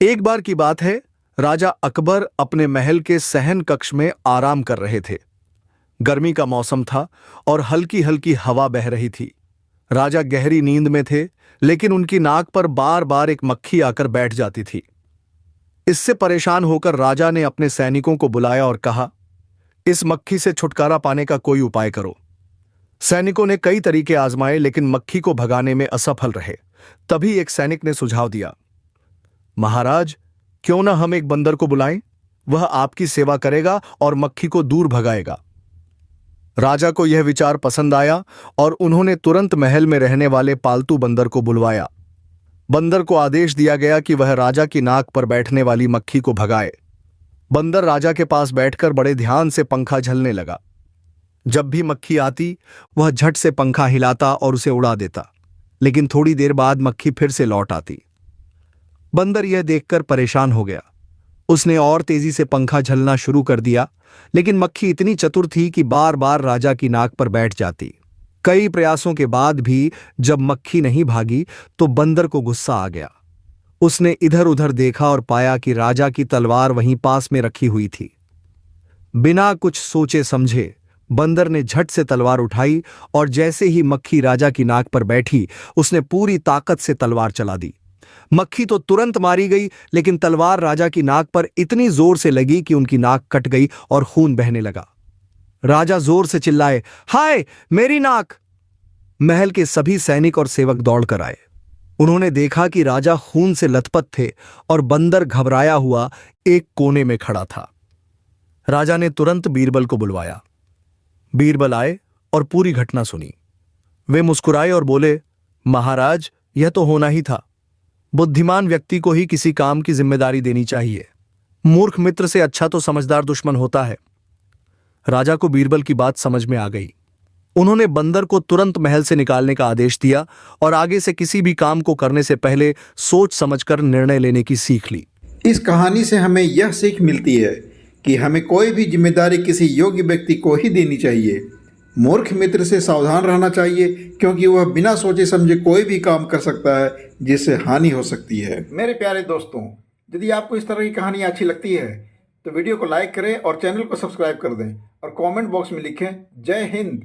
एक बार की बात है, राजा अकबर अपने महल के शयन कक्ष में आराम कर रहे थे। गर्मी का मौसम था और हल्की हल्की हवा बह रही थी। राजा गहरी नींद में थे, लेकिन उनकी नाक पर बार बार एक मक्खी आकर बैठ जाती थी। इससे परेशान होकर राजा ने अपने सैनिकों को बुलाया और कहा, इस मक्खी से छुटकारा पाने का कोई उपाय करो। सैनिकों ने कई तरीके आजमाए, लेकिन मक्खी को भगाने में असफल रहे। तभी एक सैनिक ने सुझाव दिया, महाराज, क्यों ना हम एक बंदर को बुलाएं? वह आपकी सेवा करेगा और मक्खी को दूर भगाएगा। राजा को यह विचार पसंद आया और उन्होंने तुरंत महल में रहने वाले पालतू बंदर को बुलवाया। बंदर को आदेश दिया गया कि वह राजा की नाक पर बैठने वाली मक्खी को भगाए। बंदर राजा के पास बैठकर बड़े ध्यान से पंखा झलने लगा। जब भी मक्खी आती, वह झट से पंखा हिलाता और उसे उड़ा देता, लेकिन थोड़ी देर बाद मक्खी फिर से लौट आती। बंदर यह देखकर परेशान हो गया। उसने और तेजी से पंखा झलना शुरू कर दिया, लेकिन मक्खी इतनी चतुर थी कि बार बार राजा की नाक पर बैठ जाती। कई प्रयासों के बाद भी जब मक्खी नहीं भागी तो बंदर को गुस्सा आ गया। उसने इधर उधर देखा और पाया कि राजा की तलवार वहीं पास में रखी हुई थी। बिना कुछ सोचे समझे बंदर ने झट से तलवार उठाई और जैसे ही मक्खी राजा की नाक पर बैठी, उसने पूरी ताकत से तलवार चला दी। मक्खी तो तुरंत मारी गई, लेकिन तलवार राजा की नाक पर इतनी जोर से लगी कि उनकी नाक कट गई और खून बहने लगा। राजा जोर से चिल्लाए, हाय मेरी नाक! महल के सभी सैनिक और सेवक दौड़कर आए। उन्होंने देखा कि राजा खून से लथपथ थे और बंदर घबराया हुआ एक कोने में खड़ा था। राजा ने तुरंत बीरबल को बुलवाया। बीरबल आए और पूरी घटना सुनी। वे मुस्कुराए और बोले, महाराज, यह तो होना ही था। बुद्धिमान व्यक्ति को ही किसी काम की जिम्मेदारी देनी चाहिए। मूर्ख मित्र से अच्छा तो समझदार दुश्मन होता है। राजा को बीरबल की बात समझ में आ गई। उन्होंने बंदर को तुरंत महल से निकालने का आदेश दिया और आगे से किसी भी काम को करने से पहले सोच समझकर निर्णय लेने की सीख ली। इस कहानी से हमें यह सीख मिलती है कि हमें कोई भी जिम्मेदारी किसी योग्य व्यक्ति को ही देनी चाहिए। मूर्ख मित्र से सावधान रहना चाहिए, क्योंकि वह बिना सोचे समझे कोई भी काम कर सकता है जिससे हानि हो सकती है। मेरे प्यारे दोस्तों, यदि आपको इस तरह की कहानियाँ अच्छी लगती है तो वीडियो को लाइक करें और चैनल को सब्सक्राइब कर दें और कमेंट बॉक्स में लिखें, जय हिंद।